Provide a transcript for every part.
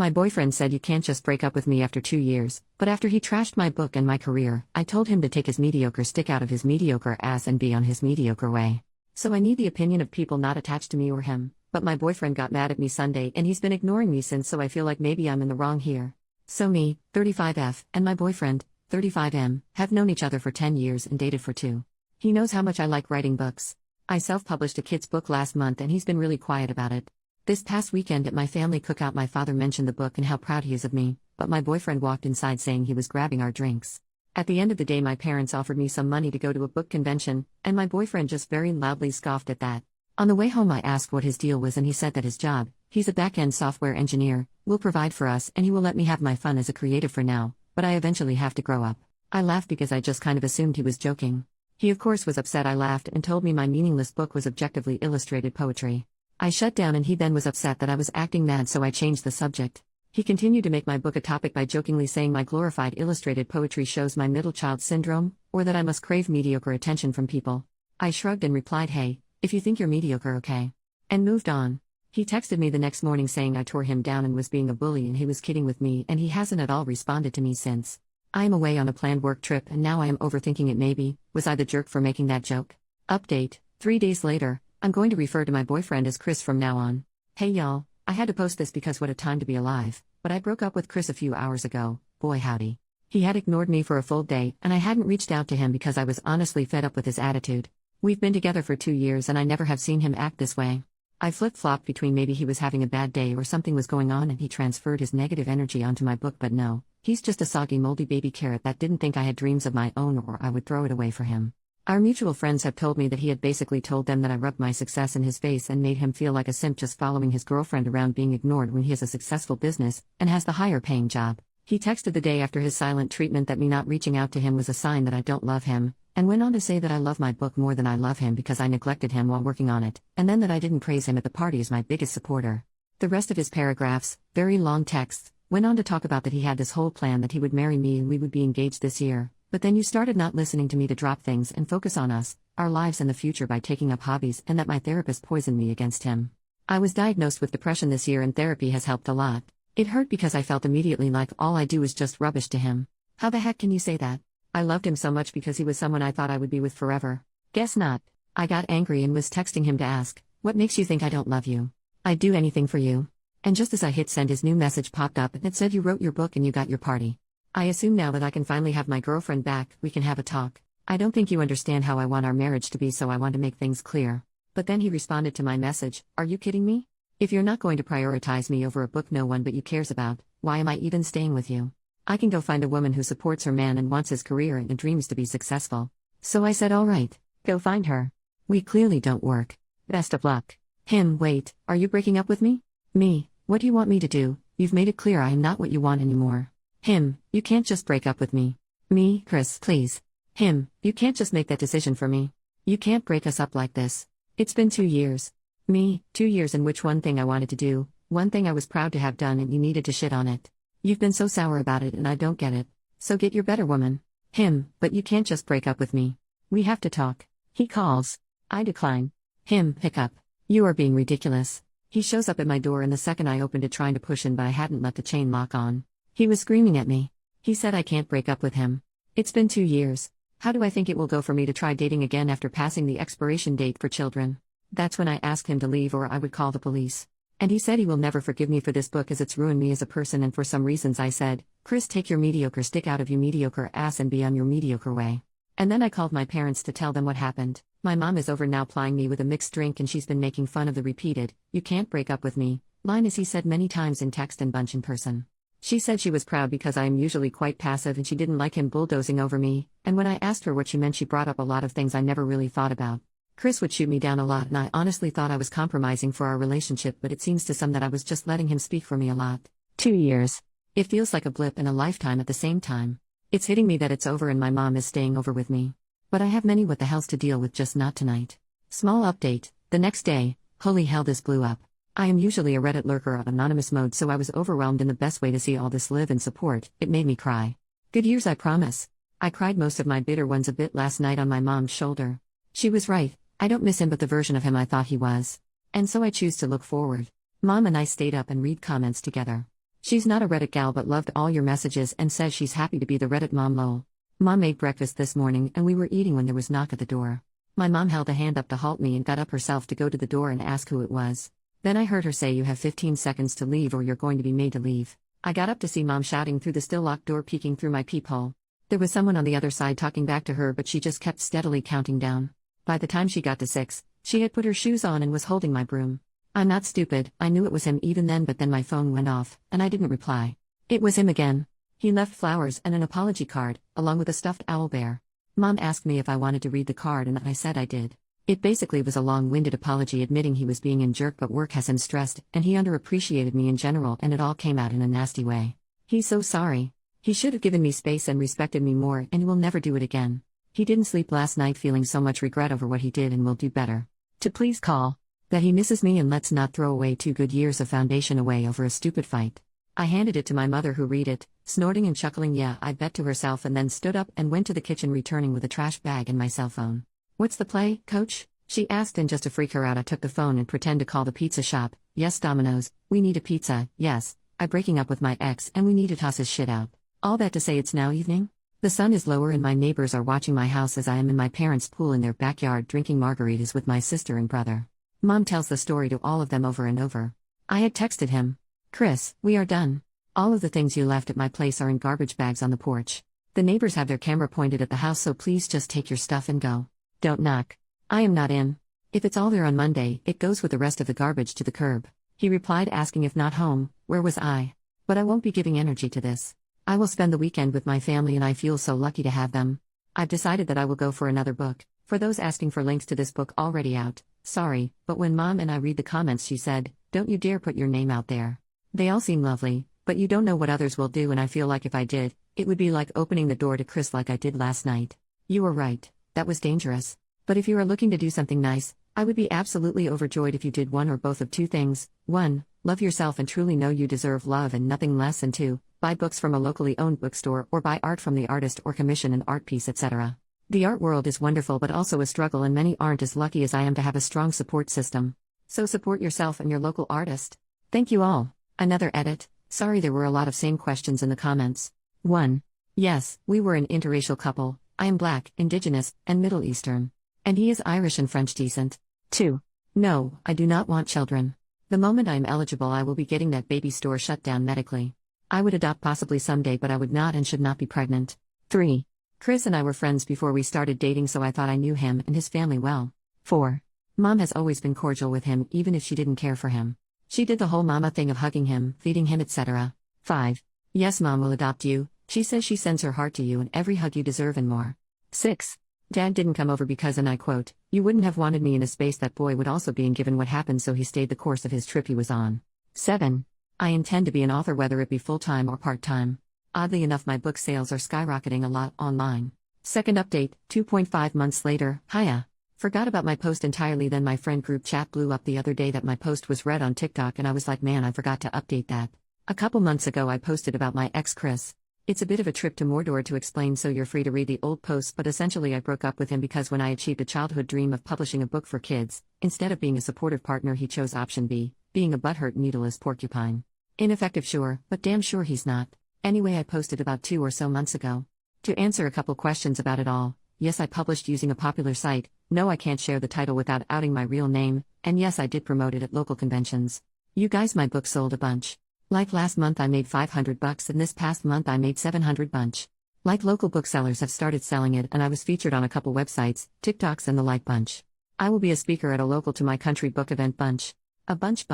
My boyfriend said you can't just break up with me after 2 years, but after he trashed my book and my career, I told him to take his mediocre stick out of his mediocre ass and be on his mediocre way. So I need the opinion of people not attached to me or him, but my boyfriend got mad at me Sunday and he's been ignoring me since, so I feel like maybe I'm in the wrong here. So me, 35F, and my boyfriend, 35M, have known each other for 10 years and dated for 2. He knows how much I like writing books. I self-published a kid's book last month and he's been really quiet about it. This past weekend at my family cookout my father mentioned the book and how proud he is of me, but my boyfriend walked inside saying he was grabbing our drinks. At the end of the day my parents offered me some money to go to a book convention, and my boyfriend just very loudly scoffed at that. On the way home I asked what his deal was and he said that his job, he's a back-end software engineer, will provide for us and he will let me have my fun as a creative for now, but I eventually have to grow up. I laughed because I just kind of assumed he was joking. He of course was upset. I laughed and told me my meaningless book was objectively illustrated poetry. I shut down and he then was upset that I was acting mad, so I changed the subject. He continued to make my book a topic by jokingly saying my glorified illustrated poetry shows my middle child syndrome, or that I must crave mediocre attention from people. I shrugged and replied, hey, if you think you're mediocre, okay. And moved on. He texted me the next morning saying I tore him down and was being a bully and he was kidding with me, and he hasn't at all responded to me since. I am away on a planned work trip and now I am overthinking it. Maybe was I the jerk for making that joke? Update, 3 days later. I'm going to refer to my boyfriend as Chris from now on. Hey y'all, I had to post this because what a time to be alive, but I broke up with Chris a few hours ago. Boy howdy. He had ignored me for a full day and I hadn't reached out to him because I was honestly fed up with his attitude. We've been together for 2 years and I never have seen him act this way. I flip-flopped between maybe he was having a bad day or something was going on and he transferred his negative energy onto my book, but no, he's just a soggy moldy baby carrot that didn't think I had dreams of my own or I would throw it away for him. Our mutual friends have told me that he had basically told them that I rubbed my success in his face and made him feel like a simp just following his girlfriend around, being ignored when he has a successful business and has the higher paying job. He texted the day after his silent treatment that me not reaching out to him was a sign that I don't love him, and went on to say that I love my book more than I love him because I neglected him while working on it, and then that I didn't praise him at the party as my biggest supporter. The rest of his paragraphs, very long texts, went on to talk about that he had this whole plan that he would marry me and we would be engaged this year. But then you started not listening to me to drop things and focus on us, our lives and the future by taking up hobbies, and that my therapist poisoned me against him. I was diagnosed with depression this year and therapy has helped a lot. It hurt because I felt immediately like all I do is just rubbish to him. How the heck can you say that? I loved him so much because he was someone I thought I would be with forever. Guess not. I got angry and was texting him to ask, what makes you think I don't love you? I'd do anything for you. And just as I hit send, his new message popped up and it said, you wrote your book and you got your party. I assume now that I can finally have my girlfriend back, we can have a talk. I don't think you understand how I want our marriage to be, so I want to make things clear. But then he responded to my message, are you kidding me? If you're not going to prioritize me over a book no one but you cares about, why am I even staying with you? I can go find a woman who supports her man and wants his career and dreams to be successful. So I said alright, go find her. We clearly don't work. Best of luck. Him, wait, are you breaking up with me? Me, what do you want me to do? You've made it clear I am not what you want anymore. Him, you can't just break up with me. Me, Chris, please. Him, you can't just make that decision for me. You can't break us up like this. It's been 2 years. Me, 2 years in which one thing I wanted to do, one thing I was proud to have done, and you needed to shit on it. You've been so sour about it and I don't get it. So get your better woman. Him, but you can't just break up with me. We have to talk. He calls. I decline. Him, pick up. You are being ridiculous. He shows up at my door and the second I opened it trying to push in, but I hadn't left the chain lock on. He was screaming at me. He said I can't break up with him. It's been 2 years. How do I think it will go for me to try dating again after passing the expiration date for children? That's when I asked him to leave or I would call the police. And he said he will never forgive me for this book as it's ruined me as a person, and for some reasons I said, Chris, take your mediocre stick out of your mediocre ass and be on your mediocre way. And then I called my parents to tell them what happened. My mom is over now plying me with a mixed drink and she's been making fun of the repeated, you can't break up with me, line as he said many times in text and bunch in person. She said she was proud because I am usually quite passive and she didn't like him bulldozing over me, and when I asked her what she meant she brought up a lot of things I never really thought about. Chris would shoot me down a lot and I honestly thought I was compromising for our relationship, but it seems to some that I was just letting him speak for me a lot. 2 years. It feels like a blip and a lifetime at the same time. It's hitting me that it's over and my mom is staying over with me. But I have many what the hells to deal with, just not tonight. Small update, the next day, holy hell, this blew up. I am usually a Reddit lurker on anonymous mode, so I was overwhelmed in the best way to see all this live and support. It made me cry. Good years, I promise. I cried most of my bitter ones a bit last night on my mom's shoulder. She was right, I don't miss him but the version of him I thought he was. And so I choose to look forward. Mom and I stayed up and read comments together. She's not a Reddit gal but loved all your messages and says she's happy to be the Reddit mom lol. Mom made breakfast this morning and we were eating when there was knock at the door. My mom held a hand up to halt me and got up herself to go to the door and ask who it was. Then I heard her say you have 15 seconds to leave or you're going to be made to leave. I got up to see mom shouting through the still locked door peeking through my peephole. There was someone on the other side talking back to her but she just kept steadily counting down. By the time she got to 6, she had put her shoes on and was holding my broom. I'm not stupid, I knew it was him even then but then my phone went off, and I didn't reply. It was him again. He left flowers and an apology card, along with a stuffed owl bear. Mom asked me if I wanted to read the card and I said I did. It basically was a long-winded apology admitting he was being a jerk but work has him stressed and he underappreciated me in general and it all came out in a nasty way. He's so sorry. He should have given me space and respected me more and will never do it again. He didn't sleep last night feeling so much regret over what he did and will do better. To please call. That he misses me and let's not throw away 2 good years of foundation away over a stupid fight. I handed it to my mother who read it, snorting and chuckling yeah I bet to herself and then stood up and went to the kitchen returning with a trash bag and my cell phone. What's the play, coach? She asked and just to freak her out I took the phone and pretend to call the pizza shop. Yes Domino's, we need a pizza, yes, I'm breaking up with my ex and we need to toss his shit out. All that to say it's now evening? The sun is lower and my neighbors are watching my house as I am in my parents' pool in their backyard drinking margaritas with my sister and brother. Mom tells the story to all of them over and over. I had texted him. Chris, we are done. All of the things you left at my place are in garbage bags on the porch. The neighbors have their camera pointed at the house so please just take your stuff and go. Don't knock. I am not in. If it's all there on Monday, it goes with the rest of the garbage to the curb. He replied asking if not home, where was I? But I won't be giving energy to this. I will spend the weekend with my family and I feel so lucky to have them. I've decided that I will go for another book. For those asking for links to this book already out, sorry, but when Mom and I read the comments she said, don't you dare put your name out there. They all seem lovely, but you don't know what others will do and I feel like if I did, it would be like opening the door to Chris like I did last night. You were right, that was dangerous. But if you are looking to do something nice, I would be absolutely overjoyed if you did one or both of 2 things. 1, love yourself and truly know you deserve love and nothing less and 2, buy books from a locally owned bookstore or buy art from the artist or commission an art piece etc. The art world is wonderful but also a struggle and many aren't as lucky as I am to have a strong support system. So support yourself and your local artist. Thank you all. Another edit. Sorry there were a lot of same questions in the comments. 1. Yes, we were an interracial couple. I am Black, Indigenous, and Middle Eastern. And he is Irish and French decent. 2. No, I do not want children. The moment I am eligible I will be getting that baby store shut down medically. I would adopt possibly someday but I would not and should not be pregnant. 3. Chris and I were friends before we started dating so I thought I knew him and his family well. 4. Mom has always been cordial with him even if she didn't care for him. She did the whole mama thing of hugging him, feeding him etc. 5. Yes Mom will adopt you, she says she sends her heart to you and every hug you deserve and more. 6. Dad didn't come over because and I quote, you wouldn't have wanted me in a space that boy would also be in given what happened so he stayed the course of his trip he was on. 7. I intend to be an author whether it be full-time or part-time. Oddly enough my book sales are skyrocketing a lot online. Second update, 2.5 months later, hiya. Forgot about my post entirely then my friend group chat blew up the other day that my post was read on TikTok and I was like man I forgot to update that. A couple months ago I posted about my ex Chris. It's a bit of a trip to Mordor to explain so you're free to read the old posts but essentially I broke up with him because when I achieved a childhood dream of publishing a book for kids, instead of being a supportive partner he chose option B, being a butthurt needleless porcupine. Ineffective sure, but damn sure he's not. Anyway I posted about 2 or so months ago. To answer a couple questions about it all, yes I published using a popular site, no I can't share the title without outing my real name, and yes I did promote it at local conventions. You guys my book sold a bunch. Like last month I made $500 and this past month I made $700 bunch. Like local booksellers have started selling it and I was featured on a couple websites, TikToks and the like bunch. I will be a speaker at a local to my country book event bunch. A bunch.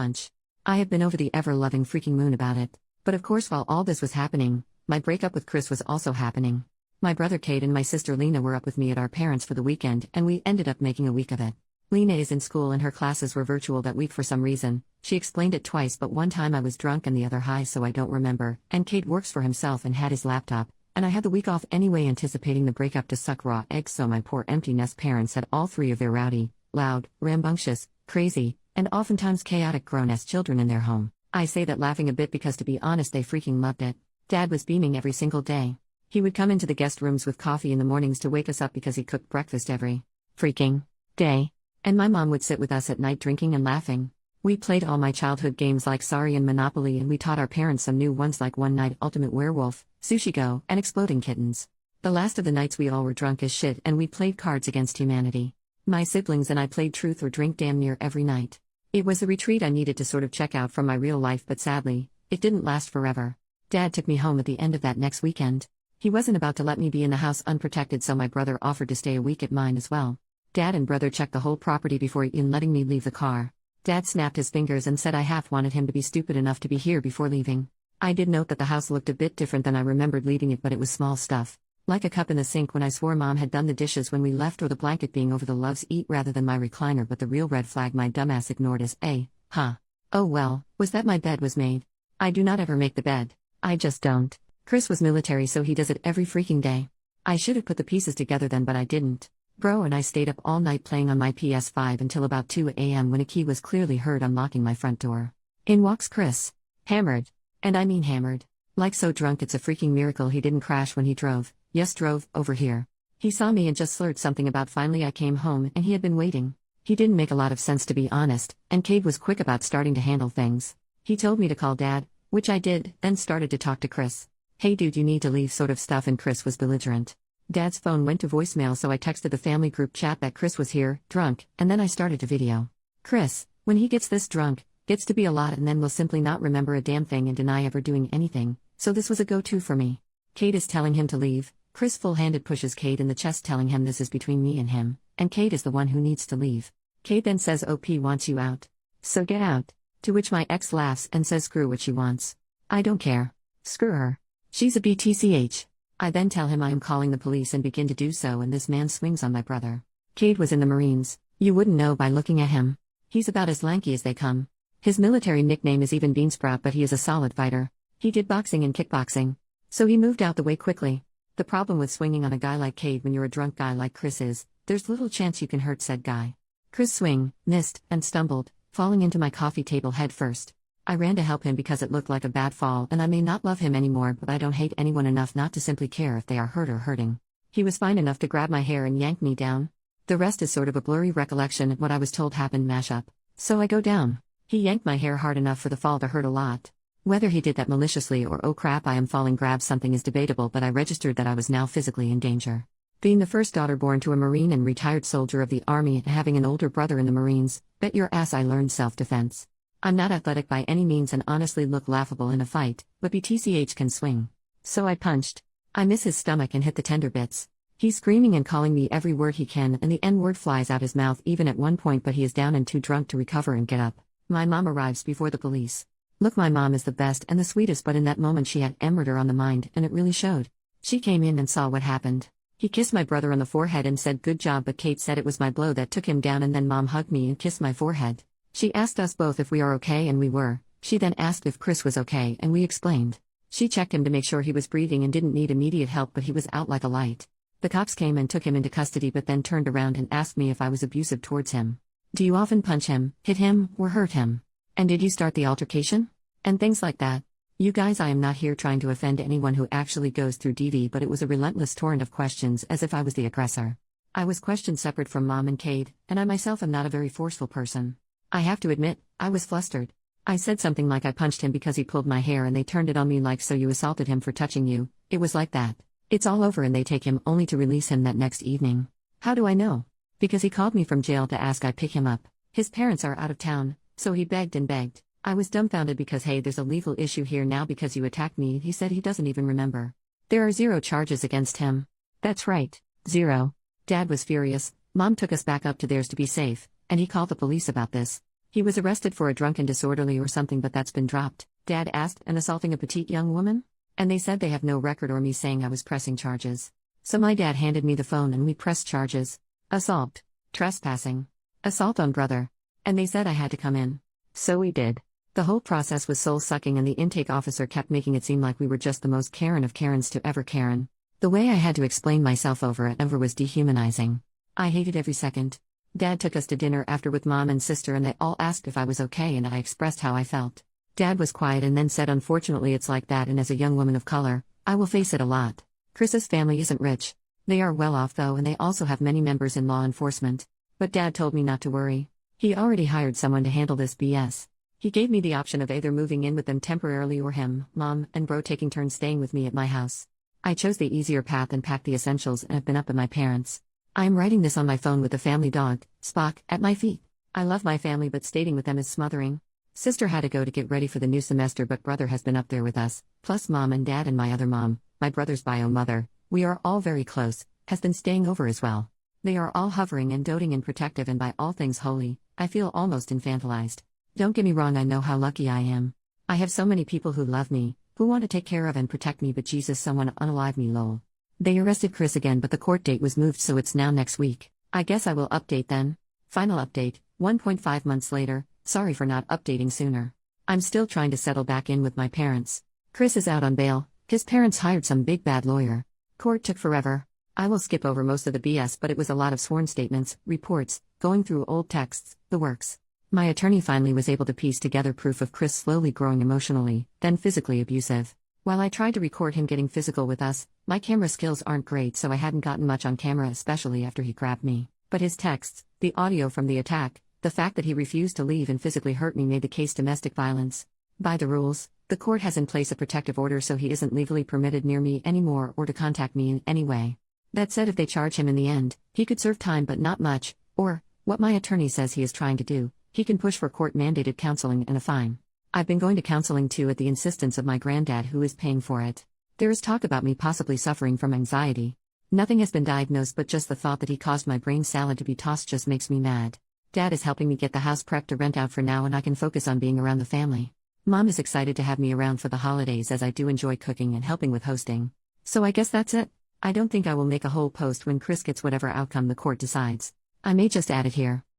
I have been over the ever-loving freaking moon about it. But of course while all this was happening, my breakup with Chris was also happening. My brother Kate and my sister Lena were up with me at our parents' for the weekend and we ended up making a week of it. Lena is in school and her classes were virtual that week for some reason. She explained it twice but one time I was drunk and the other high so I don't remember, and Kate works for himself and had his laptop, and I had the week off anyway anticipating the breakup to suck raw eggs so my poor empty nest parents had all 3 of their rowdy, loud, rambunctious, crazy, and oftentimes chaotic grown-ass children in their home. I say that laughing a bit because to be honest they freaking loved it. Dad was beaming every single day. He would come into the guest rooms with coffee in the mornings to wake us up because he cooked breakfast every freaking day. And my mom would sit with us at night drinking and laughing. We played all my childhood games like Sorry and Monopoly, and we taught our parents some new ones like One Night Ultimate Werewolf, Sushi Go, and Exploding Kittens. The last of the nights we all were drunk as shit and we played Cards Against Humanity. My siblings and I played Truth or Drink damn near every night. It was the retreat I needed to sort of check out from my real life, but sadly, it didn't last forever. Dad took me home at the end of that next weekend. He wasn't about to let me be in the house unprotected, so my brother offered to stay a week at mine as well. Dad and brother checked the whole property before even letting me leave the car. Dad snapped his fingers and said I half wanted him to be stupid enough to be here before leaving. I did note that the house looked a bit different than I remembered leaving it, but it was small stuff. Like a cup in the sink when I swore Mom had done the dishes when we left, or the blanket being over the loves eat rather than my recliner, but the real red flag my dumbass ignored is oh well, was that my bed was made. I do not ever make the bed. I just don't. Chris was military, so he does it every freaking day. I should have put the pieces together then, but I didn't. Bro and I stayed up all night playing on my PS5 until about 2 a.m. when a key was clearly heard unlocking my front door. In walks Chris. Hammered. And I mean hammered. Like so drunk it's a freaking miracle he didn't crash when he drove. Yes, drove over here. He saw me and just slurred something about finally I came home and he had been waiting. He didn't make a lot of sense, to be honest, and Cade was quick about starting to handle things. He told me to call Dad, which I did, then started to talk to Chris. Hey dude, you need to leave sort of stuff, and Chris was belligerent. Dad's phone went to voicemail, so I texted the family group chat that Chris was here, drunk, and then I started to video. Chris, when he gets this drunk, gets to be a lot and then will simply not remember a damn thing and deny ever doing anything, so this was a go-to for me. Cade is telling him to leave. Chris full-handed pushes Cade in the chest, telling him this is between me and him, and Cade is the one who needs to leave. Cade then says OP wants you out. So get out. To which my ex laughs and says screw what she wants. I don't care. Screw her. She's a BTCH. I then tell him I am calling the police and begin to do so, and this man swings on my brother. Cade was in the Marines. You wouldn't know by looking at him. He's about as lanky as they come. His military nickname is even Beansprout, but he is a solid fighter. He did boxing and kickboxing. So he moved out the way quickly. The problem with swinging on a guy like Cade when you're a drunk guy like Chris is, there's little chance you can hurt said guy. Chris swing, missed, and stumbled, falling into my coffee table head first. I ran to help him because it looked like a bad fall, and I may not love him anymore, but I don't hate anyone enough not to simply care if they are hurt or hurting. He was fine enough to grab my hair and yank me down. The rest is sort of a blurry recollection of what I was told happened mashup. So I go down. He yanked my hair hard enough for the fall to hurt a lot. Whether he did that maliciously or oh crap I am falling grab something is debatable, but I registered that I was now physically in danger. Being the first daughter born to a Marine and retired soldier of the Army and having an older brother in the Marines, bet your ass I learned self-defense. I'm not athletic by any means and honestly look laughable in a fight, but BTCH can swing. So I punched. I miss his stomach and hit the tender bits. He's screaming and calling me every word he can, and the N-word flies out his mouth even at one point, but he is down and too drunk to recover and get up. My mom arrives before the police. Look, my mom is the best and the sweetest, but in that moment she had murder on the mind, and it really showed. She came in and saw what happened. He kissed my brother on the forehead and said good job, but Kate said it was my blow that took him down, and then Mom hugged me and kissed my forehead. She asked us both if we are okay, and we were. She then asked if Chris was okay, and we explained. She checked him to make sure he was breathing and didn't need immediate help, but he was out like a light. The cops came and took him into custody, but then turned around and asked me if I was abusive towards him. Do you often punch him, hit him, or hurt him? And did you start the altercation? And things like that. You guys, I am not here trying to offend anyone who actually goes through DV, but it was a relentless torrent of questions as if I was the aggressor. I was questioned separate from Mom and Cade, and I myself am not a very forceful person. I have to admit, I was flustered. I said something like I punched him because he pulled my hair, and they turned it on me like, so you assaulted him for touching you. It was like that. It's all over, and they take him only to release him that next evening. How do I know? Because he called me from jail to ask I pick him up. His parents are out of town, so he begged and begged. I was dumbfounded because hey, there's a legal issue here now because you attacked me. He said he doesn't even remember. There are 0 charges against him. That's right, 0. Dad was furious. Mom took us back up to theirs to be safe, and he called the police about this. He was arrested for a drunken disorderly or something, but that's been dropped. Dad asked, and assaulting a petite young woman? And they said they have no record or me saying I was pressing charges. So my dad handed me the phone and we pressed charges. Assault. Trespassing. Assault on brother. And they said I had to come in. So we did. The whole process was soul-sucking, and the intake officer kept making it seem like we were just the most Karen of Karens to ever Karen. The way I had to explain myself over and over was dehumanizing. I hated every second. Dad took us to dinner after with Mom and sister, and they all asked if I was okay, and I expressed how I felt. Dad was quiet and then said, unfortunately it's like that, and as a young woman of color, I will face it a lot. Chris's family isn't rich. They are well off though, and they also have many members in law enforcement. But Dad told me not to worry. He already hired someone to handle this BS. He gave me the option of either moving in with them temporarily or him, mom, and bro taking turns staying with me at my house. I chose the easier path and packed the essentials and have been up at my parents'. I am writing this on my phone with the family dog, Spock, at my feet. I love my family, but staying with them is smothering. Sister had to go to get ready for the new semester, but brother has been up there with us, plus mom and dad and my other mom, my brother's bio mother, we are all very close, has been staying over as well. They are all hovering and doting and protective, and by all things holy, I feel almost infantilized. Don't get me wrong, I know how lucky I am. I have so many people who love me, who want to take care of and protect me, but Jesus, someone unalive me, lol. They arrested Chris again, but the court date was moved, so it's now next week. I guess I will update then. Final update, 1.5 months later, sorry for not updating sooner. I'm still trying to settle back in with my parents. Chris is out on bail, his parents hired some big bad lawyer. Court took forever. I will skip over most of the BS, but it was a lot of sworn statements, reports, going through old texts, the works. My attorney finally was able to piece together proof of Chris slowly growing emotionally, then physically abusive. While I tried to record him getting physical with us, my camera skills aren't great, so I hadn't gotten much on camera, especially after he grabbed me. But his texts, the audio from the attack, the fact that he refused to leave and physically hurt me made the case domestic violence. By the rules, the court has in place a protective order, so he isn't legally permitted near me anymore or to contact me in any way. That said, if they charge him in the end, he could serve time, but not much, or, what my attorney says he is trying to do, he can push for court-mandated counseling and a fine. I've been going to counseling too at the insistence of my granddad, who is paying for it. There is talk about me possibly suffering from anxiety. Nothing has been diagnosed, but just the thought that he caused my brain salad to be tossed just makes me mad. Dad is helping me get the house prepped to rent out for now, and I can focus on being around the family. Mom is excited to have me around for the holidays, as I do enjoy cooking and helping with hosting. So I guess that's it. I don't think I will make a whole post when Chris gets whatever outcome the court decides. I may just add it here.